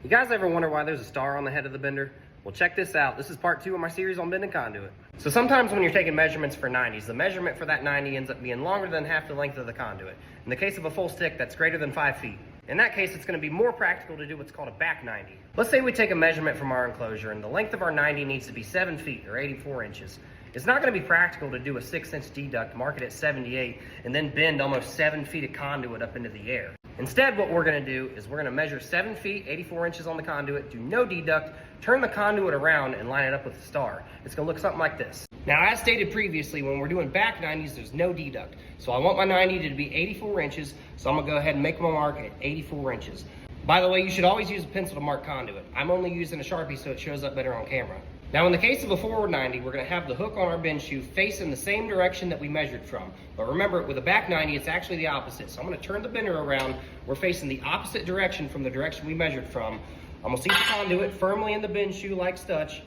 You guys ever wonder why there's a star on the head of the bender? Well, check this out. This is part 2 of my series on bending conduit. So sometimes when you're taking measurements for 90s, the measurement for that 90 ends up being longer than half the length of the conduit. In the case of a full stick, that's greater than 5 feet. In that case, it's going to be more practical to do what's called a back 90. Let's say we take a measurement from our enclosure and the length of our 90 needs to be 7 feet or 84 inches. It's not going to be practical to do a 6-inch deduct, mark it at 78, and then bend almost 7 feet of conduit up into the air. Instead, what we're going to do is we're going to measure 7 feet, 84 inches on the conduit, do no deduct, turn the conduit around and line it up with the star. It's going to look something like this. Now, as stated previously, when we're doing back 90s, there's no deduct. So I want my 90 to be 84 inches, so I'm going to go ahead and make my mark at 84 inches. By the way, you should always use a pencil to mark conduit. I'm only using a Sharpie so it shows up better on camera. Now, in the case of a forward 90, we're going to have the hook on our bend shoe facing the same direction that we measured from. But remember, with a back 90, it's actually the opposite. So I'm going to turn the bender around. We're facing the opposite direction from the direction we measured from. I'm going to seat the conduit firmly in the bend shoe like such.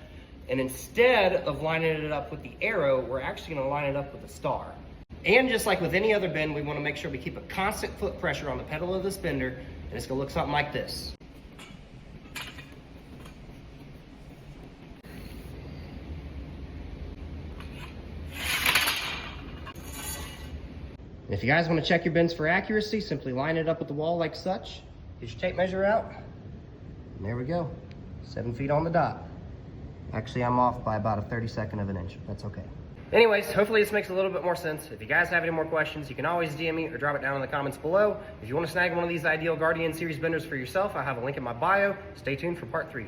And instead of lining it up with the arrow, we're actually going to line it up with the star. And just like with any other bend, we want to make sure we keep a constant foot pressure on the pedal of this bender. And it's going to look something like this. If you guys want to check your bends for accuracy, simply line it up with the wall like such. Get your tape measure out. And there we go. 7 feet on the dot. Actually, I'm off by about a 32nd of an inch. That's okay. Anyways, hopefully this makes a little bit more sense. If you guys have any more questions, you can always DM me or drop it down in the comments below. If you want to snag one of these Ideal Guardian Series benders for yourself, I have a link in my bio. Stay tuned for part 3.